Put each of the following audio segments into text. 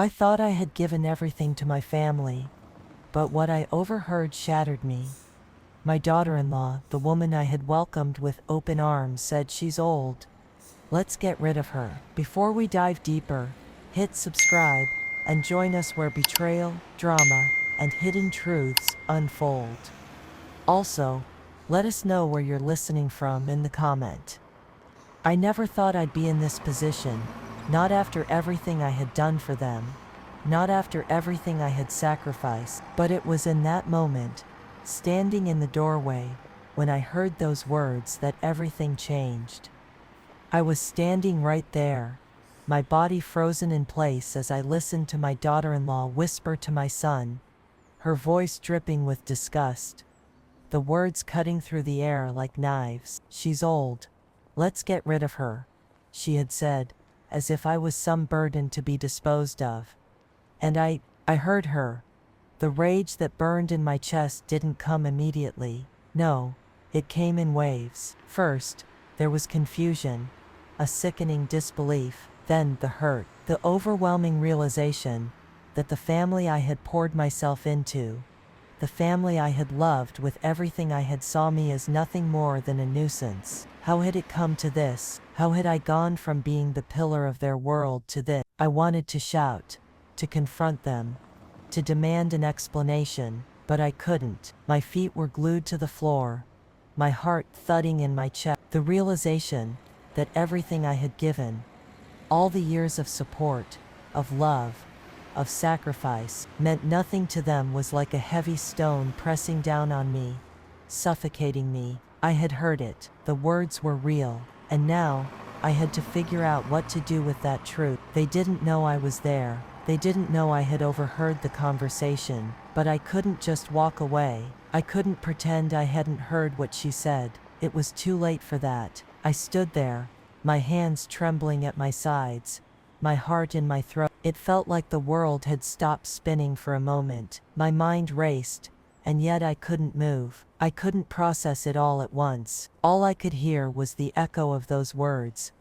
I thought I had given everything to my family, but what I overheard shattered me. My daughter-in-law, the woman I had welcomed with open arms, said, "She's old. Let's get rid of her." Before we dive deeper, hit subscribe and join us where betrayal, drama, and hidden truths unfold. Also, let us know where you're listening from in the comment. I never thought I'd be in this position, not after everything I had done for them, not after everything I had sacrificed, but it was in that moment, standing in the doorway, when I heard those words that everything changed. I was standing right there, my body frozen in place as I listened to my daughter-in-law whisper to my son, her voice dripping with disgust, the words cutting through the air like knives. "She's old. Let's get rid of her," she had said, as if I was some burden to be disposed of. And I heard her. The rage that burned in my chest didn't come immediately. No, it came in waves. First, there was confusion, a sickening disbelief, then the hurt, the overwhelming realization that the family I had poured myself into, the family I had loved with everything I had, saw me as nothing more than a nuisance. How had it come to this? How had I gone from being the pillar of their world to this? I wanted to shout, to confront them, to demand an explanation, but I couldn't. My feet were glued to the floor, my heart thudding in my chest. The realization that everything I had given, all the years of support, of love, of sacrifice, meant nothing to them, was like a heavy stone pressing down on me, suffocating me. I had heard it. The words were real. And now, I had to figure out what to do with that truth. They didn't know I was there. They didn't know I had overheard the conversation. But I couldn't just walk away. I couldn't pretend I hadn't heard what she said. It was too late for that. I stood there, my hands trembling at my sides, my heart in my throat. It felt like the world had stopped spinning for a moment. My mind raced, and yet I couldn't move. I couldn't process it all at once. All I could hear was the echo of those words.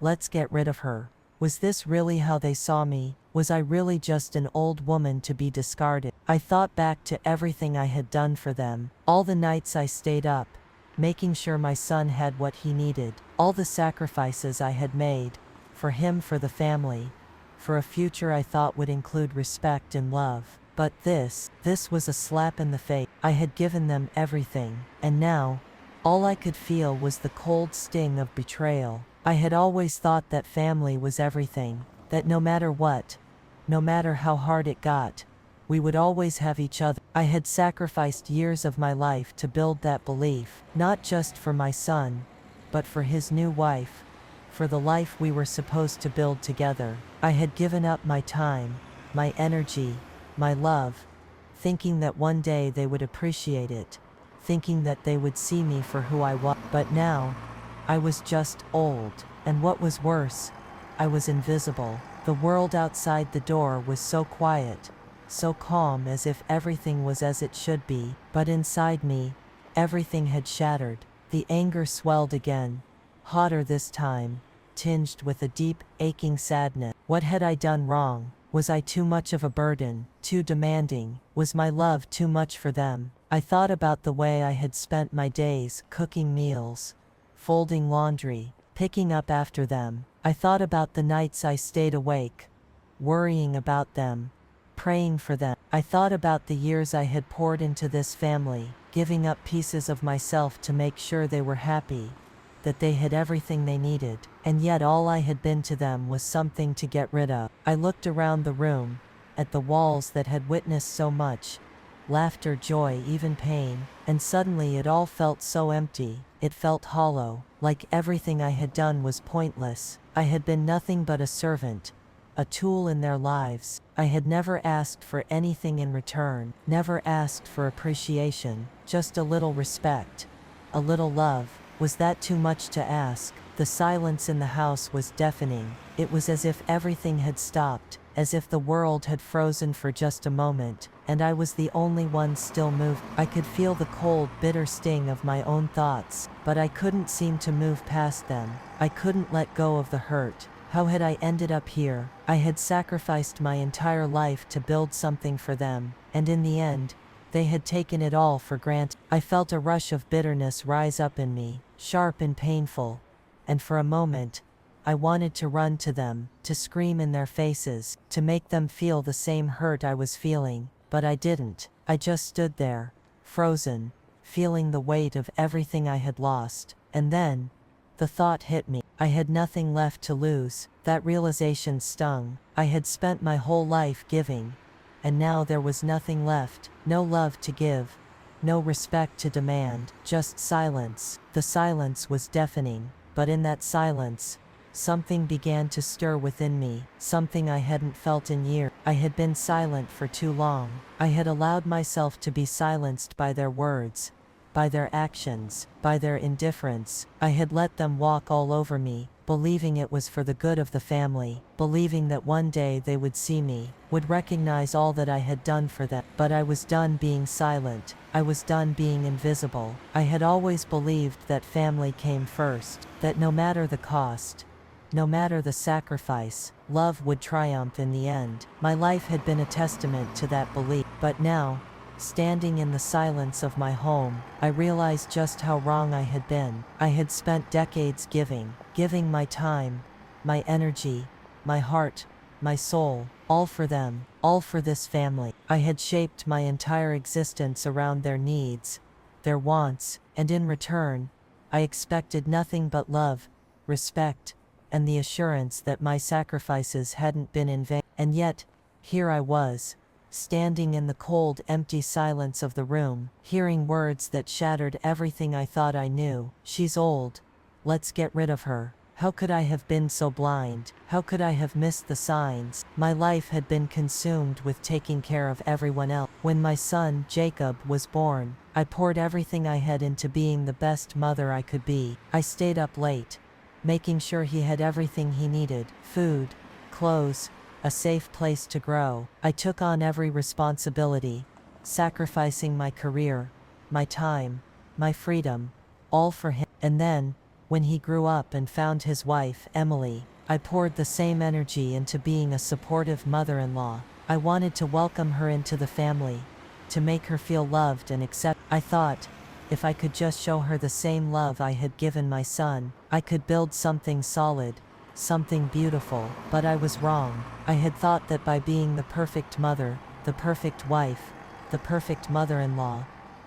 Let's get rid of her. Was this really how they saw me? Was I really just an old woman to be discarded? I thought back to everything I had done for them. All the nights I stayed up, making sure my son had what he needed. All the sacrifices I had made, for him, for the family, for a future I thought would include respect and love. But this was a slap in the face. I had given them everything, and now, all I could feel was the cold sting of betrayal. I had always thought that family was everything, that no matter what, no matter how hard it got, we would always have each other. I had sacrificed years of my life to build that belief, not just for my son, but for his new wife, for the life we were supposed to build together. I had given up my time, my energy, my love, thinking that one day they would appreciate it, thinking that they would see me for who I was. But now, I was just old, and what was worse, I was invisible. The world outside the door was so quiet, so calm, as if everything was as it should be, but inside me, everything had shattered. The anger swelled again, hotter this time, tinged with a deep, aching sadness. What had I done wrong? Was I too much of a burden, too demanding? Was my love too much for them? I thought about the way I had spent my days, cooking meals, folding laundry, picking up after them. I thought about the nights I stayed awake, worrying about them, praying for them. I thought about the years I had poured into this family, giving up pieces of myself to make sure they were happy, that they had everything they needed. And yet all I had been to them was something to get rid of. I looked around the room, at the walls that had witnessed so much, laughter, joy, even pain, and suddenly it all felt so empty. It felt hollow, like everything I had done was pointless. I had been nothing but a servant, a tool in their lives. I had never asked for anything in return, never asked for appreciation, just a little respect, a little love. Was that too much to ask? The silence in the house was deafening. It was as if everything had stopped, as if the world had frozen for just a moment, and I was the only one still moved. I could feel the cold, bitter sting of my own thoughts, but I couldn't seem to move past them. I couldn't let go of the hurt. How had I ended up here? I had sacrificed my entire life to build something for them, and in the end, they had taken it all for granted. I felt a rush of bitterness rise up in me, sharp and painful, and for a moment, I wanted to run to them, to scream in their faces, to make them feel the same hurt I was feeling, but I didn't. I just stood there, frozen, feeling the weight of everything I had lost, and then, the thought hit me. I had nothing left to lose. That realization stung. I had spent my whole life giving, and now there was nothing left, no love to give, no respect to demand, just silence. The silence was deafening, but in that silence, something began to stir within me, something I hadn't felt in years. I had been silent for too long. I had allowed myself to be silenced by their words, by their actions, by their indifference. I had let them walk all over me, believing it was for the good of the family, believing that one day they would see me, would recognize all that I had done for them. But I was done being silent. I was done being invisible. I had always believed that family came first, that no matter the cost, no matter the sacrifice, love would triumph in the end. My life had been a testament to that belief. But now, standing in the silence of my home, I realized just how wrong I had been. I had spent decades giving my time, my energy, my heart, my soul, all for them, all for this family. I had shaped my entire existence around their needs, their wants, and in return, I expected nothing but love, respect, and the assurance that my sacrifices hadn't been in vain. And yet, here I was, standing in the cold, empty silence of the room, hearing words that shattered everything I thought I knew. She's old. Let's get rid of her. How could I have been so blind? How could I have missed the signs? My life had been consumed with taking care of everyone else. When my son, Jacob, was born, I poured everything I had into being the best mother I could be. I stayed up late, making sure he had everything he needed: food, clothes, a safe place to grow. I took on every responsibility, sacrificing my career, my time, my freedom, all for him. And then, when he grew up and found his wife, Emily, I poured the same energy into being a supportive mother-in-law. I wanted to welcome her into the family, to make her feel loved and accepted. I thought, if I could just show her the same love I had given my son, I could build something solid, something beautiful. But I was wrong. I had thought that by being the perfect mother, the perfect wife, the perfect mother-in-law,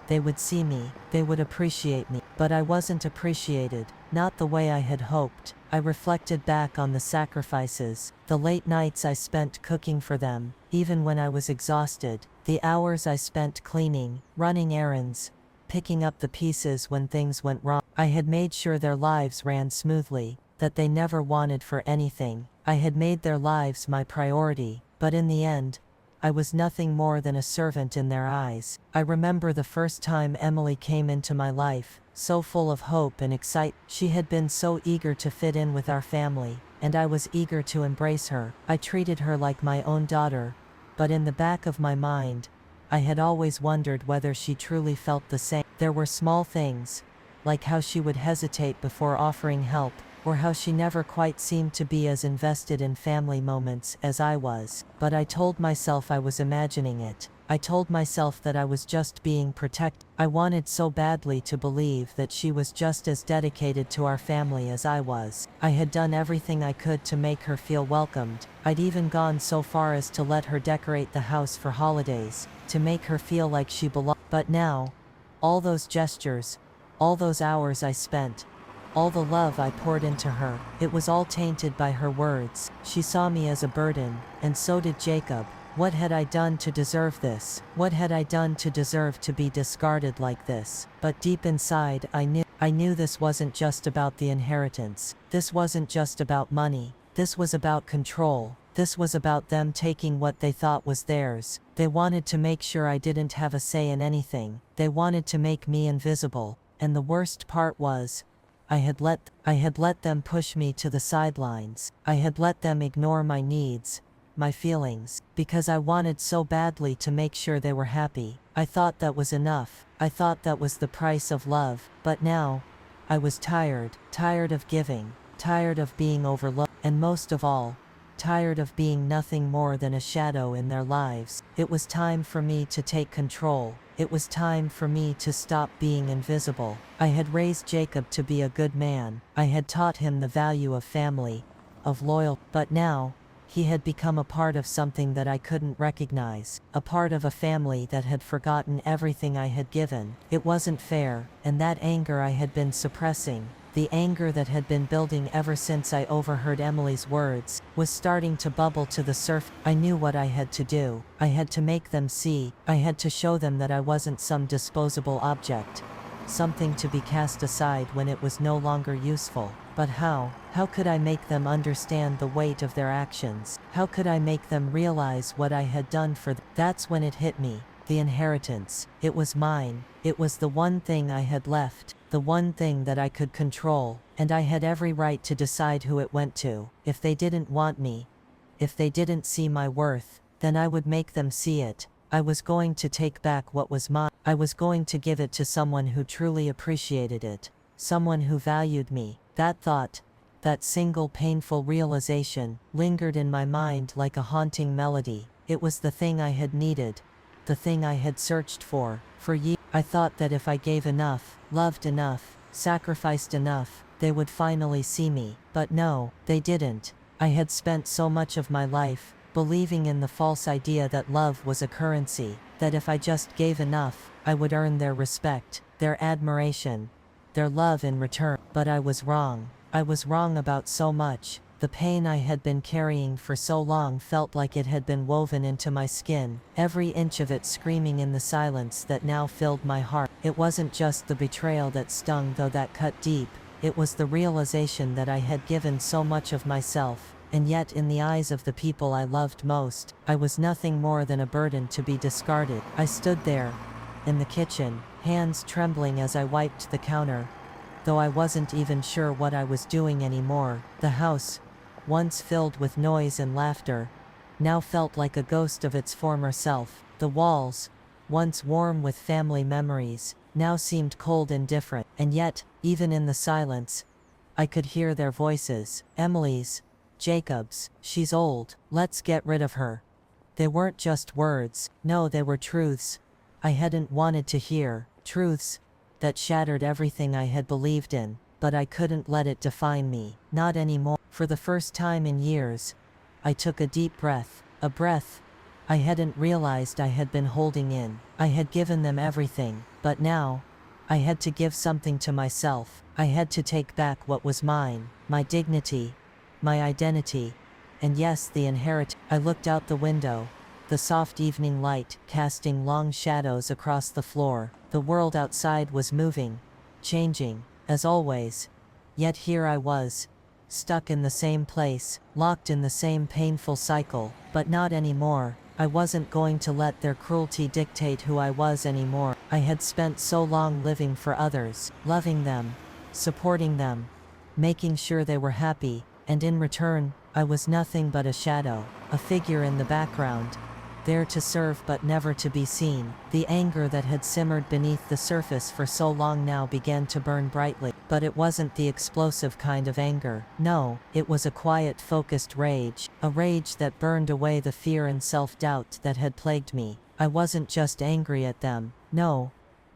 they would see me, they would appreciate me. But I wasn't appreciated, not the way I had hoped. I reflected back on the sacrifices, the late nights I spent cooking for them, even when I was exhausted, the hours I spent cleaning, running errands, picking up the pieces when things went wrong. I had made sure their lives ran smoothly, that they never wanted for anything. I had made their lives my priority, but in the end, I was nothing more than a servant in their eyes. I remember the first time Emily came into my life, so full of hope and excitement. She had been so eager to fit in with our family, and I was eager to embrace her. I treated her like my own daughter, but in the back of my mind, I had always wondered whether she truly felt the same. There were small things, like how she would hesitate before offering help, or how she never quite seemed to be as invested in family moments as I was. But I told myself I was imagining it. I told myself that I was just being protected. I wanted so badly to believe that she was just as dedicated to our family as I was. I had done everything I could to make her feel welcomed. I'd even gone so far as to let her decorate the house for holidays, to make her feel like she belonged. But now, all those gestures, all those hours I spent, all the love I poured into her, it was all tainted by her words. She saw me as a burden, and so did Jacob. What had I done to deserve this? What had I done to deserve to be discarded like this? But deep inside, I knew this wasn't just about the inheritance. This wasn't just about money. This was about control. This was about them taking what they thought was theirs. They wanted to make sure I didn't have a say in anything. They wanted to make me invisible. And the worst part was, I had let them push me to the sidelines. I had let them ignore my needs, my feelings, because I wanted so badly to make sure they were happy. I thought that was enough. I thought that was the price of love. But now, I was tired of giving, tired of being overlooked, and most of all, tired of being nothing more than a shadow in their lives. It was time for me to take control. It was time for me to stop being invisible. I had raised Jacob to be a good man. I had taught him the value of family, of loyalty. But now, he had become a part of something that I couldn't recognize, a part of a family that had forgotten everything I had given. It wasn't fair, and that anger I had been suppressing, the anger that had been building ever since I overheard Emily's words, was starting to bubble to the surface. I knew what I had to do. I had to make them see. I had to show them that I wasn't some disposable object, something to be cast aside when it was no longer useful. But how? How could I make them understand the weight of their actions? How could I make them realize what I had done for them? That's when it hit me. The inheritance. It was mine. It was the one thing I had left, the one thing that I could control, and I had every right to decide who it went to. If they didn't want me, if they didn't see my worth, then I would make them see it. I was going to take back what was mine. I was going to give it to someone who truly appreciated it, someone who valued me. That thought, that single painful realization, lingered in my mind like a haunting melody. It was the thing I had needed, the thing I had searched for years. I thought that if I gave enough, loved enough, sacrificed enough, they would finally see me. But no, they didn't. I had spent so much of my life believing in the false idea that love was a currency, that if I just gave enough, I would earn their respect, their admiration, their love in return. But I was wrong. I was wrong about so much. The pain I had been carrying for so long felt like it had been woven into my skin, every inch of it screaming in the silence that now filled my heart. It wasn't just the betrayal that stung, though that cut deep. It was the realization that I had given so much of myself, and yet in the eyes of the people I loved most, I was nothing more than a burden to be discarded. I stood there, in the kitchen, hands trembling as I wiped the counter, though I wasn't even sure what I was doing anymore. The house, once filled with noise and laughter, now felt like a ghost of its former self. The walls, once warm with family memories, now seemed cold and different. And yet, even in the silence, I could hear their voices. Emily's, Jacob's. She's old. Let's get rid of her. They weren't just words. No, they were truths I hadn't wanted to hear. Truths that shattered everything I had believed in. But I couldn't let it define me. Not anymore. For the first time in years, I took a deep breath. A breath I hadn't realized I had been holding in. I had given them everything, but now, I had to give something to myself. I had to take back what was mine, my dignity, my identity, and yes, the inheritance. I looked out the window, the soft evening light casting long shadows across the floor. The world outside was moving, changing, as always. Yet here I was, stuck in the same place, locked in the same painful cycle. But not anymore. I wasn't going to let their cruelty dictate who I was anymore. I had spent so long living for others, loving them, supporting them, making sure they were happy, and in return, I was nothing but a shadow, a figure in the background, there to serve but never to be seen. The anger that had simmered beneath the surface for so long now began to burn brightly. But it wasn't the explosive kind of anger. No, it was a quiet, focused rage. A rage that burned away the fear and self-doubt that had plagued me. I wasn't just angry at them. No,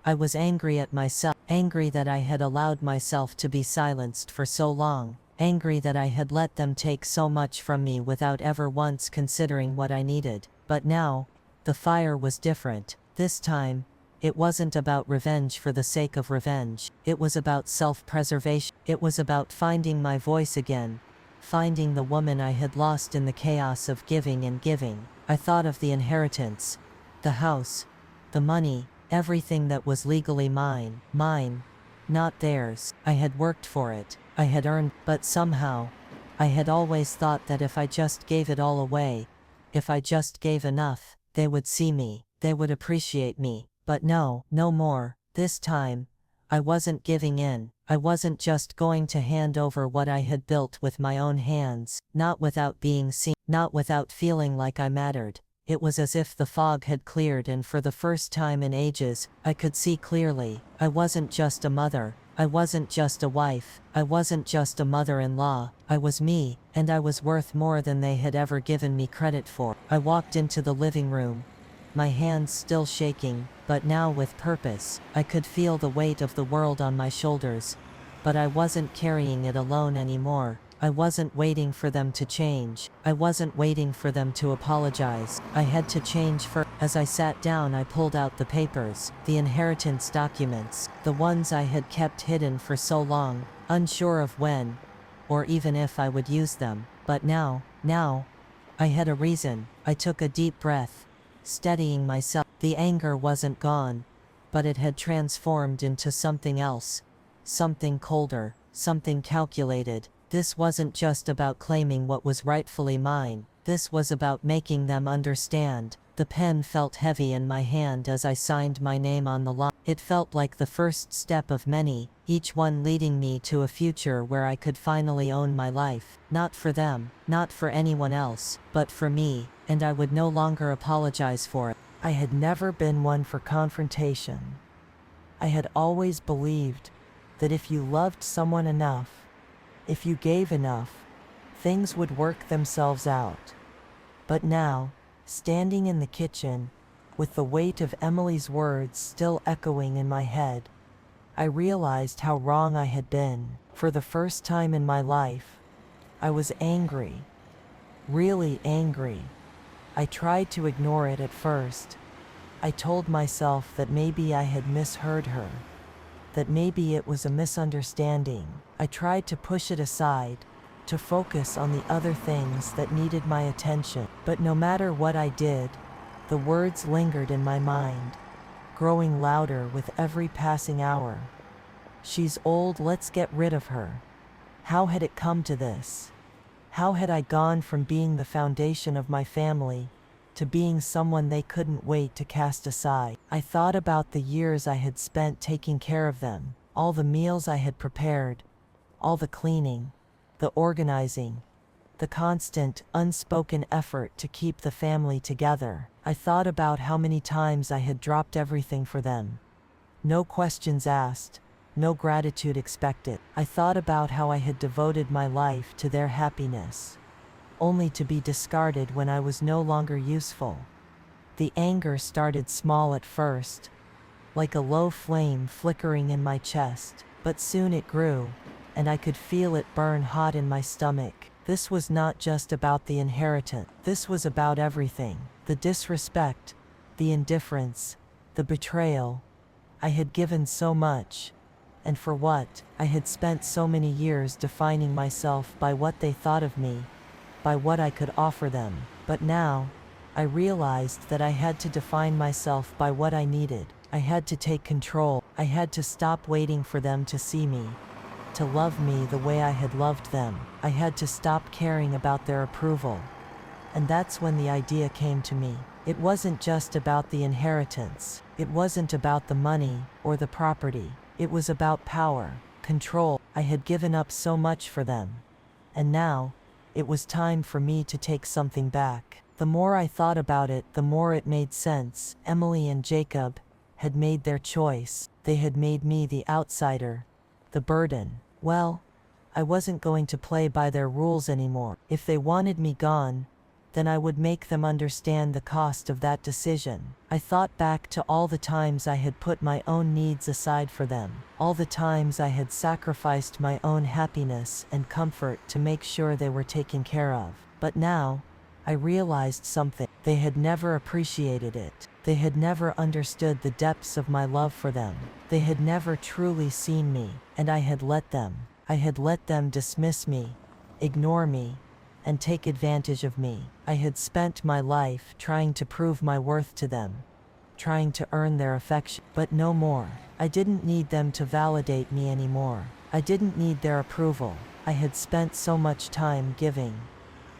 I was angry at myself. Angry that I had allowed myself to be silenced for so long. Angry that I had let them take so much from me without ever once considering what I needed. But now, the fire was different. This time, it wasn't about revenge for the sake of revenge. It was about self-preservation. It was about finding my voice again, finding the woman I had lost in the chaos of giving and giving. I thought of the inheritance, the house, the money, everything that was legally mine. Mine, not theirs. I had worked for it. I had earned, but somehow, I had always thought that if I just gave it all away, if I just gave enough, they would see me, they would appreciate me. But no, no more. This time, I wasn't giving in. I wasn't just going to hand over what I had built with my own hands, not without being seen, not without feeling like I mattered. It was as if the fog had cleared, and for the first time in ages, I could see clearly. I wasn't just a mother. I wasn't just a wife, I wasn't just a mother-in-law, I was me, and I was worth more than they had ever given me credit for. I walked into the living room, my hands still shaking, but now with purpose. I could feel the weight of the world on my shoulders, but I wasn't carrying it alone anymore. I wasn't waiting for them to change. I wasn't waiting for them to apologize. I had to change first. As I sat down, I pulled out the papers, the inheritance documents, the ones I had kept hidden for so long, unsure of when, or even if I would use them. But now, I had a reason. I took a deep breath, steadying myself. The anger wasn't gone, but it had transformed into something else, something colder, something calculated. This wasn't just about claiming what was rightfully mine, this was about making them understand. The pen felt heavy in my hand as I signed my name on the line. It felt like the first step of many, each one leading me to a future where I could finally own my life. Not for them, not for anyone else, but for me, and I would no longer apologize for it. I had never been one for confrontation. I had always believed that if you loved someone enough, if you gave enough, things would work themselves out. But now, standing in the kitchen, with the weight of Emily's words still echoing in my head, I realized how wrong I had been. For the first time in my life, I was angry. Really angry. I tried to ignore it at first. I told myself that maybe I had misheard her, that maybe it was a misunderstanding. I tried to push it aside, to focus on the other things that needed my attention. But no matter what I did, the words lingered in my mind, growing louder with every passing hour. She's old, let's get rid of her. How had it come to this? How had I gone from being the foundation of my family to being someone they couldn't wait to cast aside? I thought about the years I had spent taking care of them, all the meals I had prepared, all the cleaning, the organizing, the constant, unspoken effort to keep the family together. I thought about how many times I had dropped everything for them. No questions asked, no gratitude expected. I thought about how I had devoted my life to their happiness, only to be discarded when I was no longer useful. The anger started small at first, like a low flame flickering in my chest, but soon it grew, and I could feel it burn hot in my stomach. This was not just about the inheritance. This was about everything. The disrespect, the indifference, the betrayal. I had given so much. And for what? I had spent so many years defining myself by what they thought of me, by what I could offer them. But now, I realized that I had to define myself by what I needed. I had to take control. I had to stop waiting for them to see me, to love me the way I had loved them. I had to stop caring about their approval. And that's when the idea came to me. It wasn't just about the inheritance. It wasn't about the money or the property. It was about power, control. I had given up so much for them. And now, it was time for me to take something back. The more I thought about it, the more it made sense. Emily and Jacob had made their choice. They had made me the outsider, the burden. Well, I wasn't going to play by their rules anymore. If they wanted me gone, then I would make them understand the cost of that decision. I thought back to all the times I had put my own needs aside for them, all the times I had sacrificed my own happiness and comfort to make sure they were taken care of. But now, I realized something. They had never appreciated it. They had never understood the depths of my love for them. They had never truly seen me, and I had let them. I had let them dismiss me, ignore me, and take advantage of me. I had spent my life trying to prove my worth to them, trying to earn their affection, but no more. I didn't need them to validate me anymore. I didn't need their approval. I had spent so much time giving,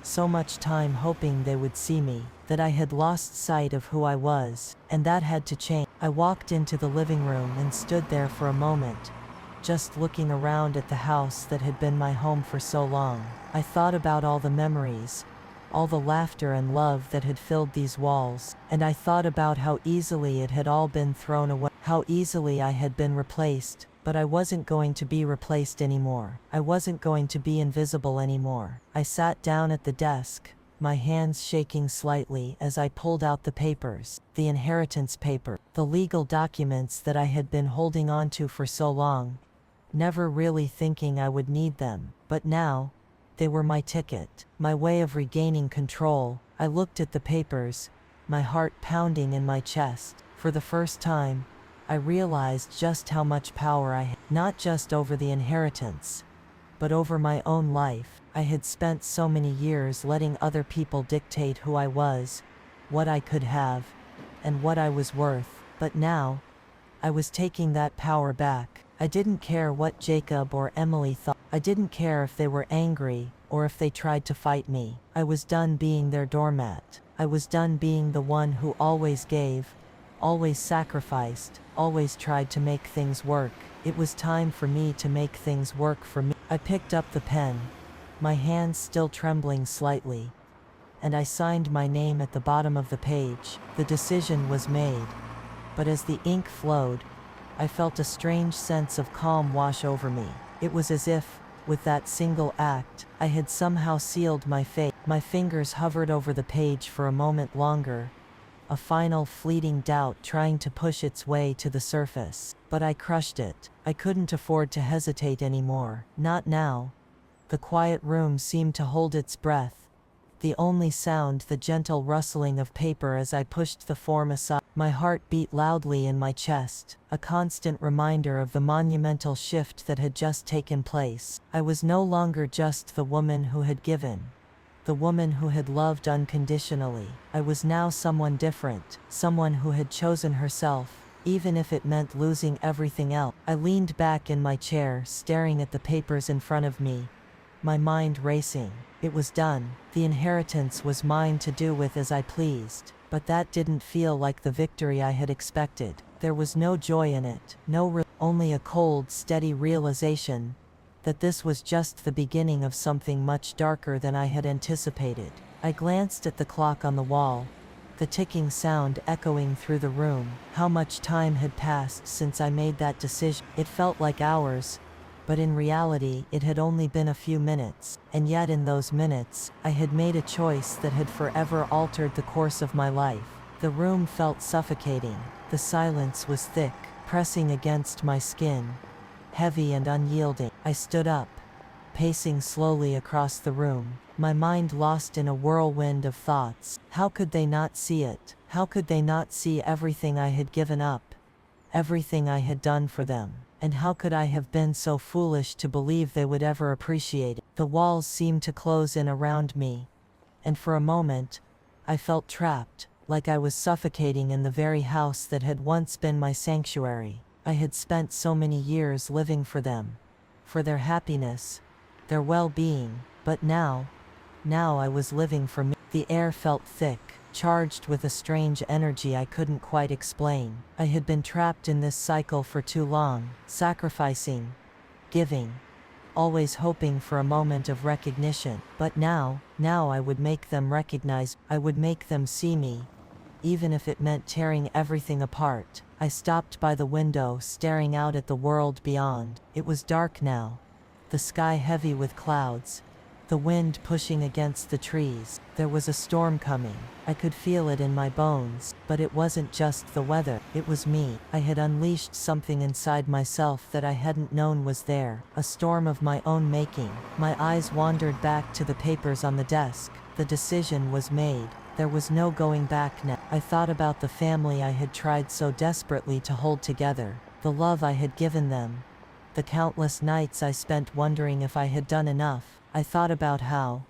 so much time hoping they would see me, that I had lost sight of who I was, and that had to change. I walked into the living room and stood there for a moment, just looking around at the house that had been my home for so long. I thought about all the memories, all the laughter and love that had filled these walls, and I thought about how easily it had all been thrown away, how easily I had been replaced, But I wasn't going to be replaced anymore. I wasn't going to be invisible anymore. I sat down at the desk, my hands shaking slightly as I pulled out the papers, the inheritance paper, the legal documents that I had been holding on to for so long, never really thinking I would need them. But now, they were my ticket, my way of regaining control. I looked at the papers, my heart pounding in my chest. For the first time, I realized just how much power I had, not just over the inheritance, but over my own life. I had spent so many years letting other people dictate who I was, what I could have, and what I was worth. But now, I was taking that power back. I didn't care what Jacob or Emily thought. I didn't care if they were angry or if they tried to fight me. I was done being their doormat. I was done being the one who always gave, always sacrificed, always tried to make things work. It was time for me to make things work for me. I picked up the pen, my hands still trembling slightly, and I signed my name at the bottom of the page. The decision was made, but as the ink flowed, I felt a strange sense of calm wash over me. It was as if, with that single act, I had somehow sealed my fate. My fingers hovered over the page for a moment longer, a final fleeting doubt trying to push its way to the surface. But I crushed it. I couldn't afford to hesitate anymore. Not now. The quiet room seemed to hold its breath, the only sound the gentle rustling of paper as I pushed the form aside. My heart beat loudly in my chest, a constant reminder of the monumental shift that had just taken place. I was no longer just the woman who had given, the woman who had loved unconditionally. I was now someone different, someone who had chosen herself, even if it meant losing everything else. I leaned back in my chair, staring at the papers in front of me, my mind racing. It was done. The inheritance was mine to do with as I pleased. But that didn't feel like the victory I had expected. There was no joy in it, only a cold, steady realization that this was just the beginning of something much darker than I had anticipated. I glanced at the clock on the wall, the ticking sound echoing through the room. How much time had passed since I made that decision? It felt like hours, but in reality it had only been a few minutes. And yet in those minutes, I had made a choice that had forever altered the course of my life. The room felt suffocating. The silence was thick, pressing against my skin, heavy and unyielding. I stood up, pacing slowly across the room, my mind lost in a whirlwind of thoughts. How could they not see it? How could they not see everything I had given up, everything I had done for them? And how could I have been so foolish to believe they would ever appreciate it? The walls seemed to close in around me, and for a moment, I felt trapped, like I was suffocating in the very house that had once been my sanctuary. I had spent so many years living for them, for their happiness, their well-being, but now I was living for me. The air felt thick, charged with a strange energy I couldn't quite explain. I had been trapped in this cycle for too long, sacrificing, giving, always hoping for a moment of recognition. But now I would make them recognize, I would make them see me, even if it meant tearing everything apart. I stopped by the window, staring out at the world beyond. It was dark now, the sky heavy with clouds, the wind pushing against the trees. There was a storm coming. I could feel it in my bones, but it wasn't just the weather, it was me. I had unleashed something inside myself that I hadn't known was there, a storm of my own making. My eyes wandered back to the papers on the desk. The decision was made. There was no going back now. I thought about the family I had tried so desperately to hold together, the love I had given them, the countless nights I spent wondering if I had done enough. I thought about how,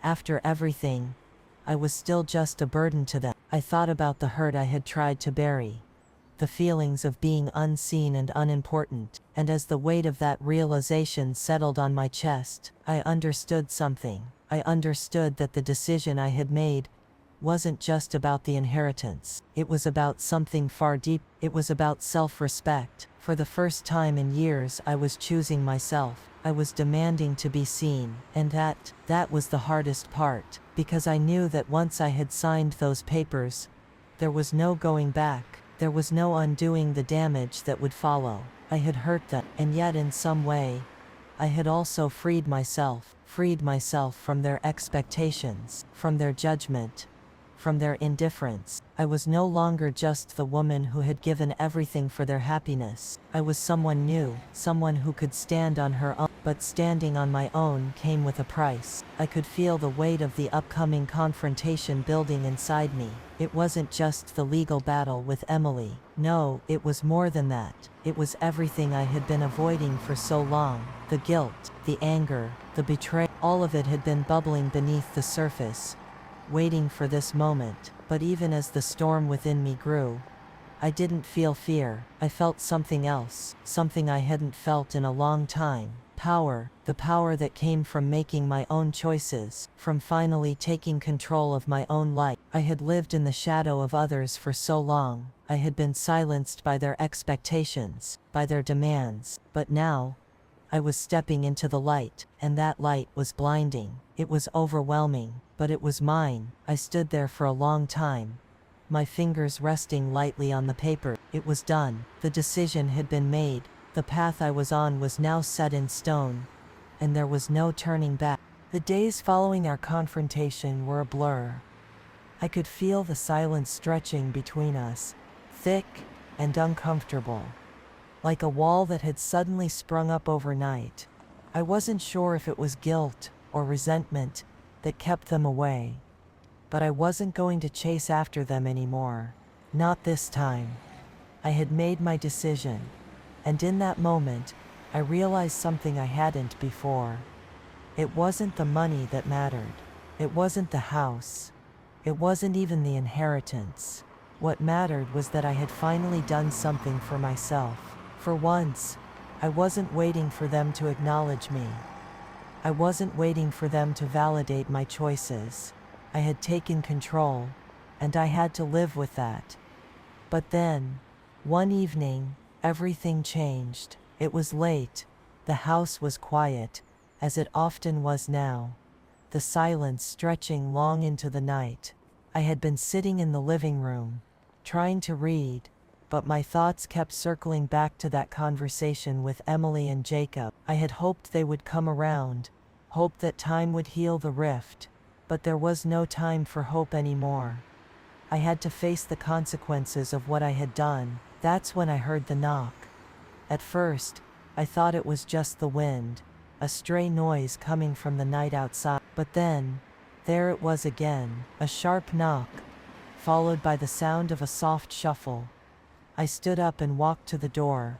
after everything, I was still just a burden to them. I thought about the hurt I had tried to bury, the feelings of being unseen and unimportant. And as the weight of that realization settled on my chest, I understood something. I understood that the decision I had made wasn't just about the inheritance. It was about something far deeper. It was about self-respect. For the first time in years, I was choosing myself. I was demanding to be seen, and that was the hardest part, because I knew that once I had signed those papers, there was no going back. There was no undoing the damage that would follow. I had hurt them, and yet in some way, I had also freed myself from their expectations, from their judgment, from their indifference. I was no longer just the woman who had given everything for their happiness. I was someone new, someone who could stand on her own, but standing on my own came with a price. I could feel the weight of the upcoming confrontation building inside me. It wasn't just the legal battle with Emily. No, it was more than that. It was everything I had been avoiding for so long. The guilt, the anger, the betrayal, all of it had been bubbling beneath the surface, waiting for this moment. But even as the storm within me grew, I didn't feel fear. I felt something else, something I hadn't felt in a long time. Power, the power that came from making my own choices, from finally taking control of my own life. I had lived in the shadow of others for so long. I had been silenced by their expectations, by their demands. But now, I was stepping into the light, and that light was blinding. It was overwhelming, but it was mine. I stood there for a long time, my fingers resting lightly on the paper. It was done. The decision had been made. The path I was on was now set in stone, and there was no turning back. The days following our confrontation were a blur. I could feel the silence stretching between us, thick and uncomfortable, like a wall that had suddenly sprung up overnight. I wasn't sure if it was guilt or resentment that kept them away, but I wasn't going to chase after them anymore. Not this time. I had made my decision, and in that moment, I realized something I hadn't before. It wasn't the money that mattered. It wasn't the house. It wasn't even the inheritance. What mattered was that I had finally done something for myself. For once, I wasn't waiting for them to acknowledge me. I wasn't waiting for them to validate my choices. I had taken control, and I had to live with that. But then, one evening, everything changed. It was late. The house was quiet, as it often was now, the silence stretching long into the night. I had been sitting in the living room, trying to read, but my thoughts kept circling back to that conversation with Emily and Jacob. I had hoped they would come around, hoped that time would heal the rift, but there was no time for hope anymore. I had to face the consequences of what I had done. That's when I heard the knock. At first, I thought it was just the wind, a stray noise coming from the night outside. But then, there it was again, a sharp knock, followed by the sound of a soft shuffle. I stood up and walked to the door,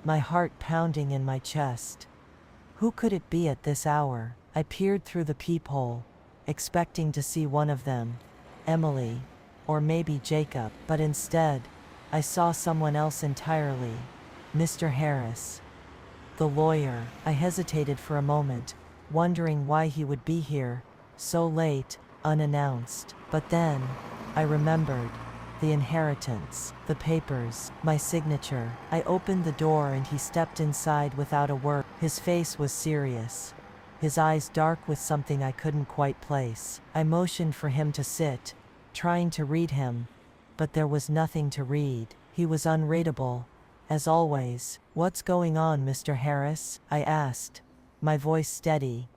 my heart pounding in my chest. Who could it be at this hour? I peered through the peephole, expecting to see one of them, Emily, or maybe Jacob, but instead, I saw someone else entirely, Mr. Harris, the lawyer. I hesitated for a moment, wondering why he would be here, so late, unannounced. But then, I remembered. The inheritance, the papers, my signature. I opened the door and he stepped inside without a word. His face was serious, his eyes dark with something I couldn't quite place. I motioned for him to sit, trying to read him, but there was nothing to read. He was unreadable, as always. "What's going on, Mr. Harris?" I asked, my voice steady,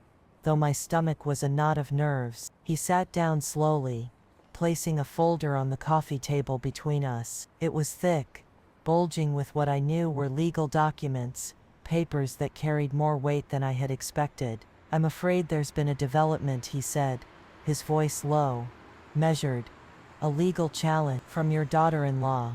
though my stomach was a knot of nerves. He sat down slowly, placing a folder on the coffee table between us. It was thick, bulging with what I knew were legal documents, papers that carried more weight than I had expected. "I'm afraid there's been a development," he said, his voice low, measured. "A legal challenge from your daughter-in-law."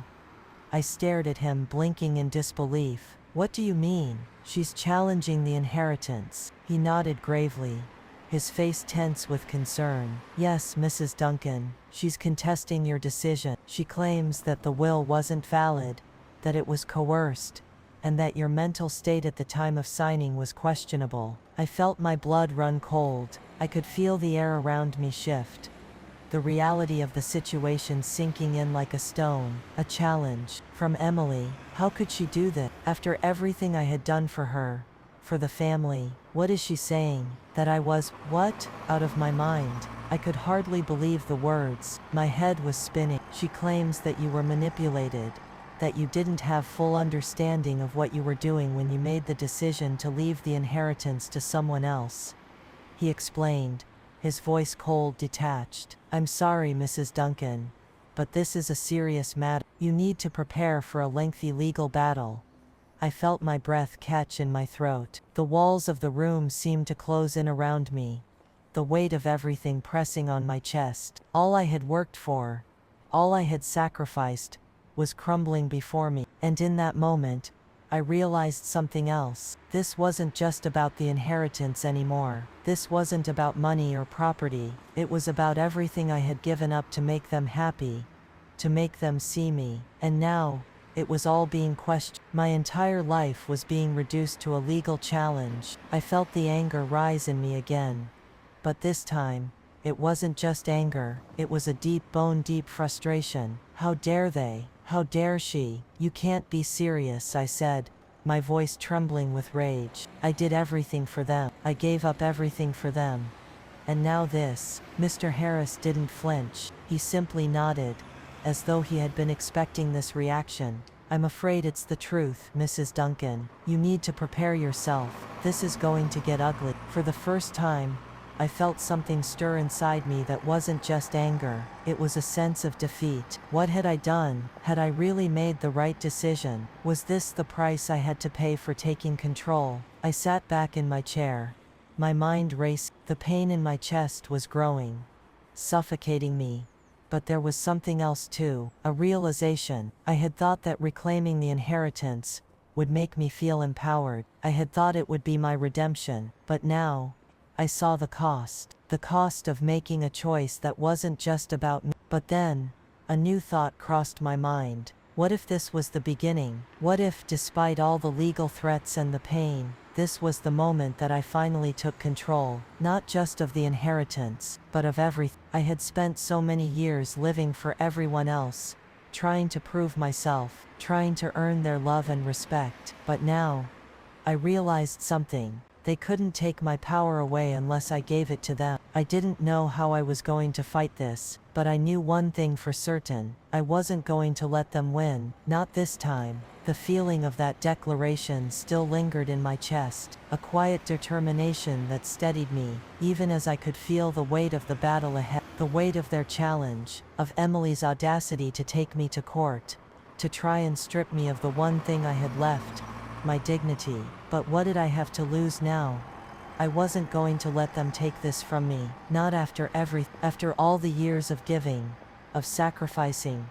I stared at him, blinking in disbelief. "What do you mean?" "She's challenging the inheritance." He nodded gravely, his face tense with concern. "Yes, Mrs. Duncan, she's contesting your decision. She claims that the will wasn't valid, that it was coerced, and that your mental state at the time of signing was questionable." I felt my blood run cold. I could feel the air around me shift, the reality of the situation sinking in like a stone. A challenge from Emily. How could she do that? After everything I had done for her, for the family. What is she saying? That I was, what? Out of my mind. I could hardly believe the words. My head was spinning. "She claims that you were manipulated, that you didn't have full understanding of what you were doing when you made the decision to leave the inheritance to someone else. He explained, his voice cold, detached. I'm sorry, Mrs. Duncan, but this is a serious matter. You need to prepare for a lengthy legal battle. I felt my breath catch in my throat. The walls of the room seemed to close in around me, the weight of everything pressing on my chest. All I had worked for, all I had sacrificed, was crumbling before me. And in that moment, I realized something else. This wasn't just about the inheritance anymore. This wasn't about money or property. It was about everything I had given up to make them happy, to make them see me. And now, it was all being questioned. My entire life was being reduced to a legal challenge. I felt the anger rise in me again. But this time, it wasn't just anger, it was a deep, bone-deep frustration. How dare they? How dare she? You can't be serious, I said, my voice trembling with rage. I did everything for them. I gave up everything for them. And now this. Mr. Harris didn't flinch. He simply nodded, as though he had been expecting this reaction. I'm afraid it's the truth, Mrs. Duncan. You need to prepare yourself. This is going to get ugly. For the first time, I felt something stir inside me that wasn't just anger. It was a sense of defeat. What had I done? Had I really made the right decision? Was this the price I had to pay for taking control? I sat back in my chair. My mind raced. The pain in my chest was growing, suffocating me. But there was something else too, a realization. I had thought that reclaiming the inheritance would make me feel empowered. I had thought it would be my redemption. But now, I saw the cost of making a choice that wasn't just about me. But then, a new thought crossed my mind. What if this was the beginning? What if, despite all the legal threats and the pain, this was the moment that I finally took control, not just of the inheritance, but of everything. I had spent so many years living for everyone else, trying to prove myself, trying to earn their love and respect. But now, I realized something. They couldn't take my power away unless I gave it to them. I didn't know how I was going to fight this, but I knew one thing for certain. I wasn't going to let them win. Not this time. The feeling of that declaration still lingered in my chest, a quiet determination that steadied me, even as I could feel the weight of the battle ahead, the weight of their challenge, of Emily's audacity to take me to court, to try and strip me of the one thing I had left, my dignity. But what did I have to lose now? I wasn't going to let them take this from me, not after all the years of giving, of sacrificing,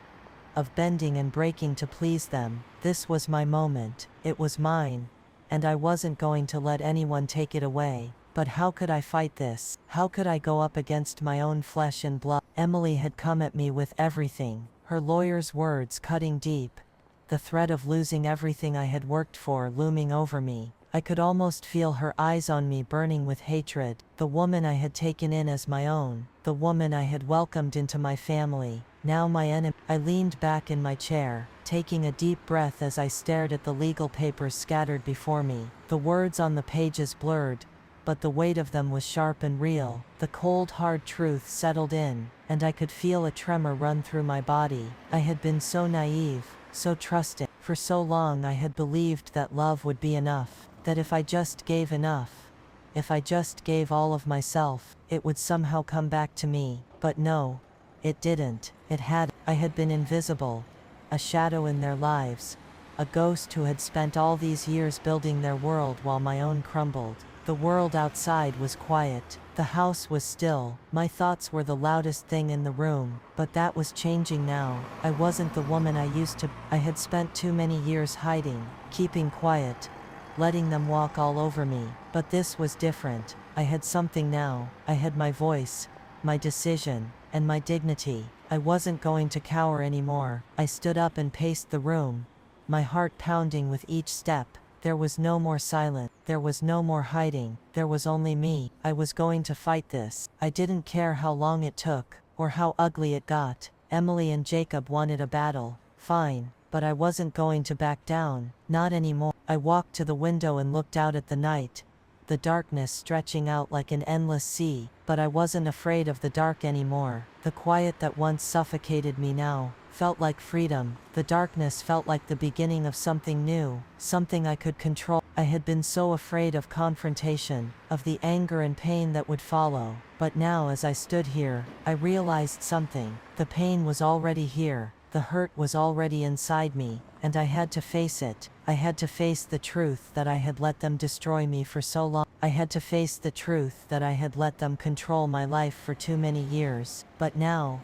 of bending and breaking to please them. This was my moment. It was mine, and I wasn't going to let anyone take it away. But how could I fight this? How could I go up against my own flesh and blood? Emily had come at me with everything, her lawyer's words cutting deep, the threat of losing everything I had worked for looming over me. I could almost feel her eyes on me burning with hatred. The woman I had taken in as my own, the woman I had welcomed into my family, now my enemy. I leaned back in my chair, taking a deep breath as I stared at the legal papers scattered before me. The words on the pages blurred, but the weight of them was sharp and real. The cold, hard truth settled in, and I could feel a tremor run through my body. I had been so naive, so trusting. For so long I had believed that love would be enough, that if I just gave enough, if I just gave all of myself, it would somehow come back to me. But no, it didn't. I had been invisible, a shadow in their lives, a ghost who had spent all these years building their world while my own crumbled. The world outside was quiet. The house was still. My thoughts were the loudest thing in the room. But that was changing now. I wasn't the woman I used to. I had spent too many years hiding, keeping quiet, letting them walk all over me. But this was different. I had something now. I had my voice, my decision, and my dignity. I wasn't going to cower anymore. I stood up and paced the room, my heart pounding with each step. There was no more silence. There was no more hiding. There was only me. I was going to fight this. I didn't care how long it took, or how ugly it got. Emily and Jacob wanted a battle. Fine, but I wasn't going to back down. Not anymore. I walked to the window and looked out at the night, the darkness stretching out like an endless sea, but I wasn't afraid of the dark anymore. The quiet that once suffocated me now felt like freedom. The darkness felt like the beginning of something new, something I could control. I had been so afraid of confrontation, of the anger and pain that would follow. But now as I stood here, I realized something. The pain was already here. The hurt was already inside me, and I had to face it. I had to face the truth that I had let them destroy me for so long. I had to face the truth that I had let them control my life for too many years. But now,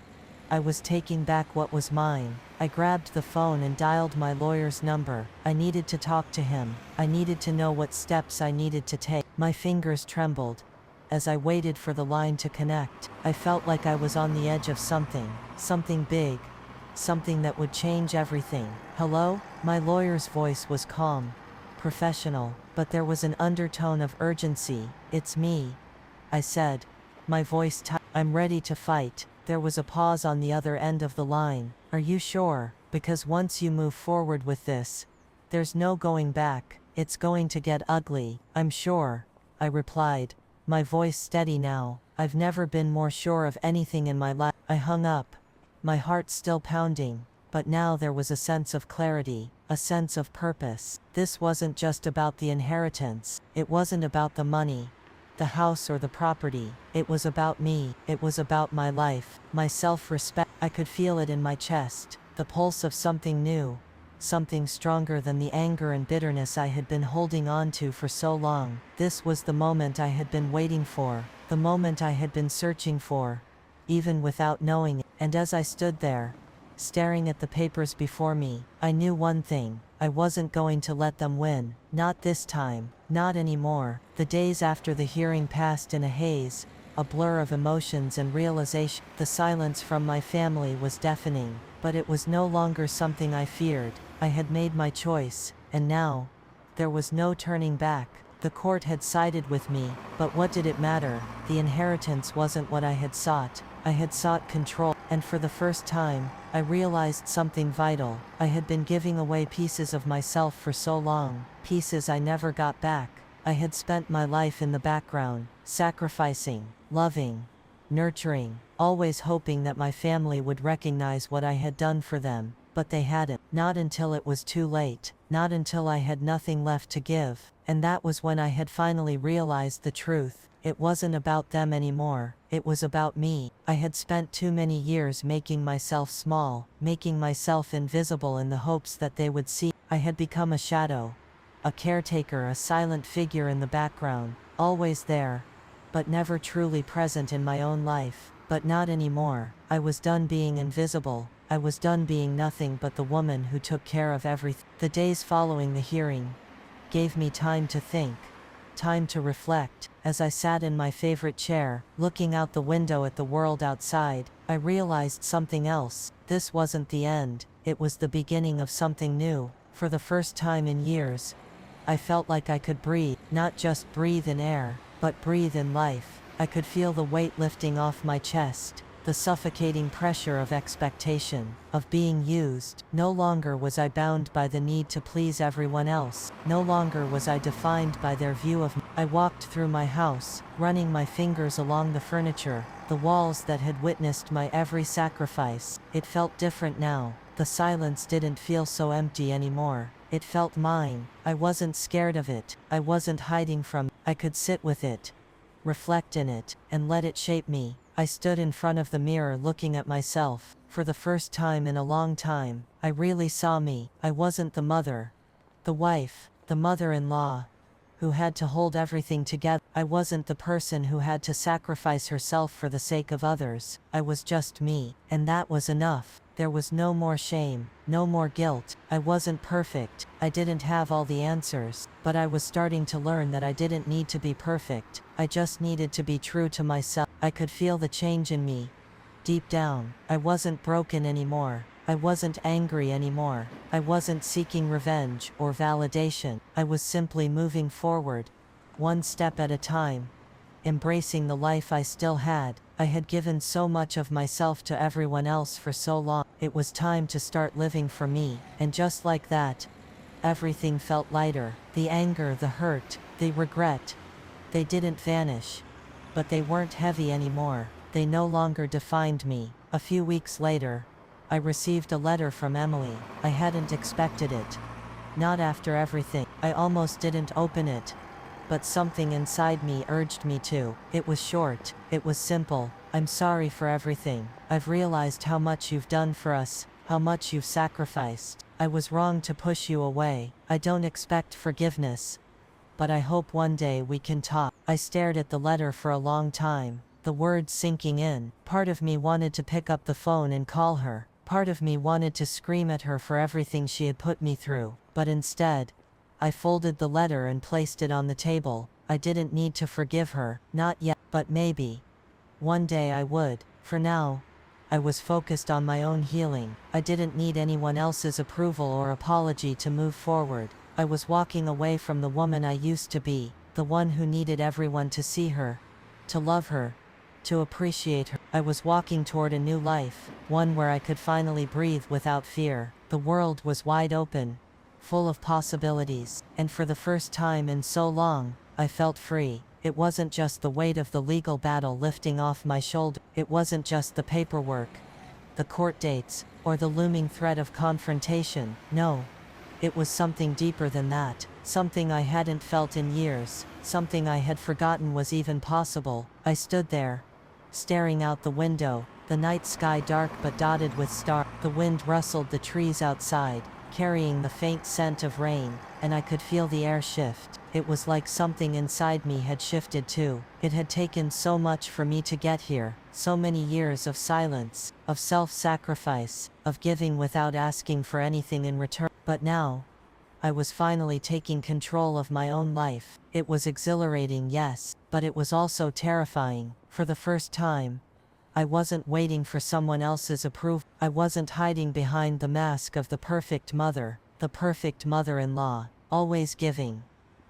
I was taking back what was mine. I grabbed the phone and dialed my lawyer's number. I needed to talk to him. I needed to know what steps I needed to take. My fingers trembled as I waited for the line to connect. I felt like I was on the edge of something big, something that would change everything. "Hello?" My lawyer's voice was calm, professional, but there was an undertone of urgency. "It's me," I said, my voice tight. "I'm ready to fight." There was a pause on the other end of the line. "Are you sure? Because once you move forward with this, there's no going back. It's going to get ugly." "I'm sure," I replied, my voice steady now. I've never been more sure of anything in my life. I hung up, my heart still pounding, but now there was a sense of clarity, a sense of purpose. This wasn't just about the inheritance. It wasn't about the money, the house or the property. It was about me. It was about my life, my self-respect. I could feel it in my chest, the pulse of something new, something stronger than the anger and bitterness I had been holding on to for so long. This was the moment I had been waiting for, the moment I had been searching for, even without knowing it. And as I stood there, staring at the papers before me, I knew one thing. I wasn't going to let them win. Not this time. Not anymore. The days after the hearing passed in a haze, a blur of emotions and realization. The silence from my family was deafening, but it was no longer something I feared. I had made my choice, and now, there was no turning back. The court had sided with me, but what did it matter? The inheritance wasn't what I had sought. I had sought control, and for the first time, I realized something vital. I had been giving away pieces of myself for so long, pieces I never got back. I had spent my life in the background, sacrificing, loving, nurturing, always hoping that my family would recognize what I had done for them, but they hadn't. Not until it was too late, not until I had nothing left to give. And that was when I had finally realized the truth. It wasn't about them anymore. It was about me. I had spent too many years making myself small, making myself invisible in the hopes that they would see. I had become a shadow, a caretaker, a silent figure in the background, always there, but never truly present in my own life. But not anymore. I was done being invisible. I was done being nothing but the woman who took care of everything. The days following the hearing gave me time to think, time to reflect. As I sat in my favorite chair, looking out the window at the world outside, I realized something else. This wasn't the end. It was the beginning of something new. For the first time in years, I felt like I could breathe, not just breathe in air, but breathe in life. I could feel the weight lifting off my chest, the suffocating pressure of expectation, of being used. No longer was I bound by the need to please everyone else. No longer was I defined by their view of me. I walked through my house, running my fingers along the furniture, the walls that had witnessed my every sacrifice. It felt different now. The silence didn't feel so empty anymore. It felt mine. I wasn't scared of it. I wasn't hiding from it. I could sit with it, reflect in it, and let it shape me. I stood in front of the mirror looking at myself. For the first time in a long time, I really saw me. I wasn't the mother, the wife, the mother-in-law, who had to hold everything together. I wasn't the person who had to sacrifice herself for the sake of others. I was just me, and that was enough. There was no more shame, no more guilt. I wasn't perfect. I didn't have all the answers, but I was starting to learn that I didn't need to be perfect. I just needed to be true to myself. I could feel the change in me. Deep down, I wasn't broken anymore. I wasn't angry anymore. I wasn't seeking revenge or validation. I was simply moving forward, one step at a time, embracing the life I still had. I had given so much of myself to everyone else for so long. It was time to start living for me. And just like that, everything felt lighter. The anger, the hurt, the regret, They didn't vanish. But they weren't heavy anymore. They no longer defined me. A few weeks later, I received a letter from Emily. I hadn't expected it. Not after everything. I almost didn't open it. But something inside me urged me to. It was short. It was simple. I'm sorry for everything. I've realized how much you've done for us, how much you've sacrificed. I was wrong to push you away. I don't expect forgiveness. But I hope one day we can talk. I stared at the letter for a long time, the words sinking in. Part of me wanted to pick up the phone and call her. Part of me wanted to scream at her for everything she had put me through. But instead, I folded the letter and placed it on the table. I didn't need to forgive her, not yet, but maybe. One day I would. For now, I was focused on my own healing. I didn't need anyone else's approval or apology to move forward. I was walking away from the woman I used to be, the one who needed everyone to see her, to love her, to appreciate her. I was walking toward a new life, one where I could finally breathe without fear. The world was wide open, full of possibilities, and for the first time in so long, I felt free. It wasn't just the weight of the legal battle lifting off my shoulder. It wasn't just the paperwork, the court dates, or the looming threat of confrontation. No. It was something deeper than that, something I hadn't felt in years, something I had forgotten was even possible. I stood there, staring out the window, the night sky dark but dotted with stars. The wind rustled the trees outside, carrying the faint scent of rain, and I could feel the air shift. It was like something inside me had shifted too. It had taken so much for me to get here, so many years of silence, of self-sacrifice, of giving without asking for anything in return. But now, I was finally taking control of my own life. It was exhilarating, yes, but it was also terrifying. For the first time, I wasn't waiting for someone else's approval. I wasn't hiding behind the mask of the perfect mother, the perfect mother-in-law, always giving,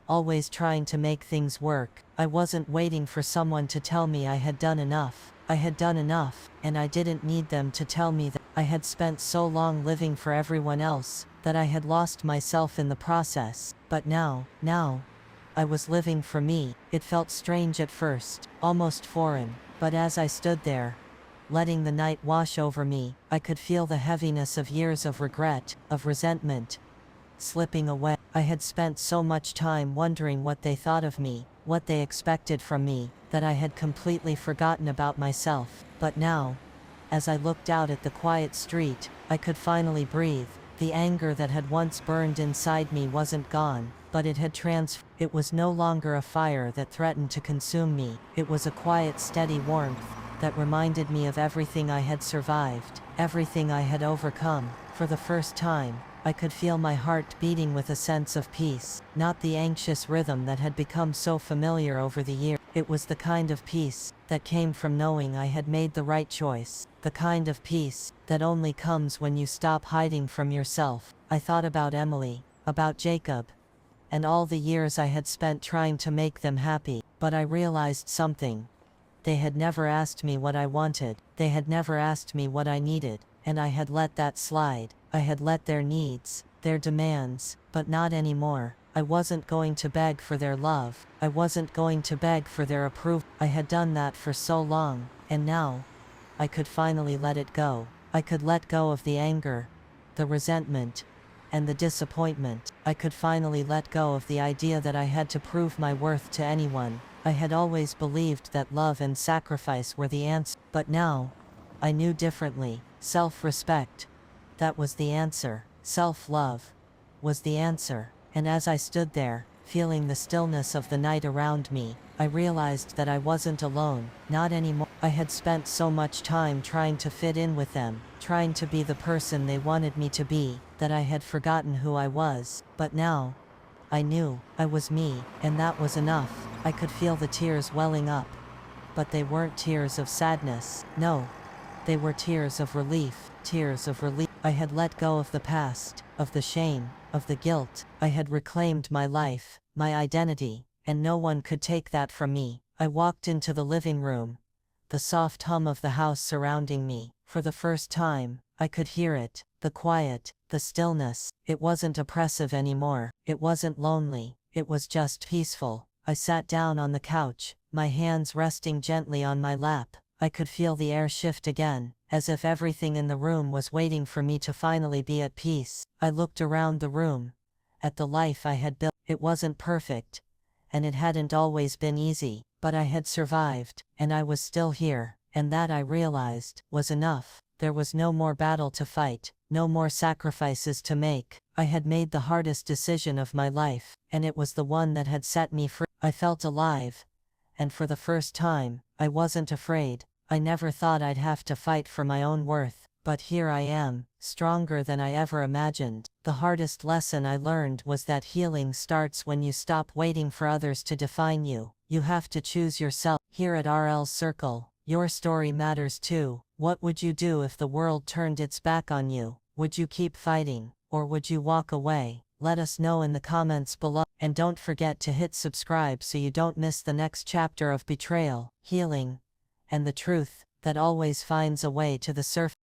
always trying to make things work. I wasn't waiting for someone to tell me I had done enough. I had done enough, and I didn't need them to tell me that. I had spent so long living for everyone else, that I had lost myself in the process. But now, I was living for me. It felt strange at first, almost foreign, but as I stood there, letting the night wash over me, I could feel the heaviness of years of regret, of resentment, slipping away. I had spent so much time wondering what they thought of me, what they expected from me, that I had completely forgotten about myself. But now, as I looked out at the quiet street, I could finally breathe. The anger that had once burned inside me wasn't gone, but it had transformed. It was no longer a fire that threatened to consume me. It was a quiet, steady warmth that reminded me of everything I had survived, everything I had overcome. For the first time, I could feel my heart beating with a sense of peace, not the anxious rhythm that had become so familiar over the years. It was the kind of peace that came from knowing I had made the right choice, the kind of peace that only comes when you stop hiding from yourself. I thought about Emily, about Jacob, and all the years I had spent trying to make them happy. But I realized something. They had never asked me what I wanted. They had never asked me what I needed, and I had let that slide. I had let their needs, their demands, but not anymore. I wasn't going to beg for their love. I wasn't going to beg for their approval. I had done that for so long, and now, I could finally let it go. I could let go of the anger, the resentment, and the disappointment. I could finally let go of the idea that I had to prove my worth to anyone. I had always believed that love and sacrifice were the answer, but now, I knew differently. Self-respect, that was the answer. Self-love was the answer. And as I stood there, feeling the stillness of the night around me, I realized that I wasn't alone, not anymore. I had spent so much time trying to fit in with them, trying to be the person they wanted me to be, that I had forgotten who I was. But now, I knew I was me, and that was enough. I could feel the tears welling up. But they weren't tears of sadness. No. They were tears of relief. Tears of relief. I had let go of the past, of the shame, of the guilt. I had reclaimed my life, my identity, and no one could take that from me. I walked into the living room, the soft hum of the house surrounding me. For the first time, I could hear it, the quiet, the stillness. It wasn't oppressive anymore. It wasn't lonely. It was just peaceful. I sat down on the couch, my hands resting gently on my lap. I could feel the air shift again, as if everything in the room was waiting for me to finally be at peace. I looked around the room, at the life I had built. It wasn't perfect, and it hadn't always been easy, but I had survived, and I was still here, and that, I realized, was enough. There was no more battle to fight, no more sacrifices to make. I had made the hardest decision of my life, and it was the one that had set me free. I felt alive, and for the first time, I wasn't afraid. I never thought I'd have to fight for my own worth, but here I am, stronger than I ever imagined. The hardest lesson I learned was that healing starts when you stop waiting for others to define you. You have to choose yourself. Here at RL's Circle, your story matters too. What would you do if the world turned its back on you? Would you keep fighting, or would you walk away? Let us know in the comments below. And don't forget to hit subscribe so you don't miss the next chapter of betrayal, healing, and the truth that always finds a way to the surface.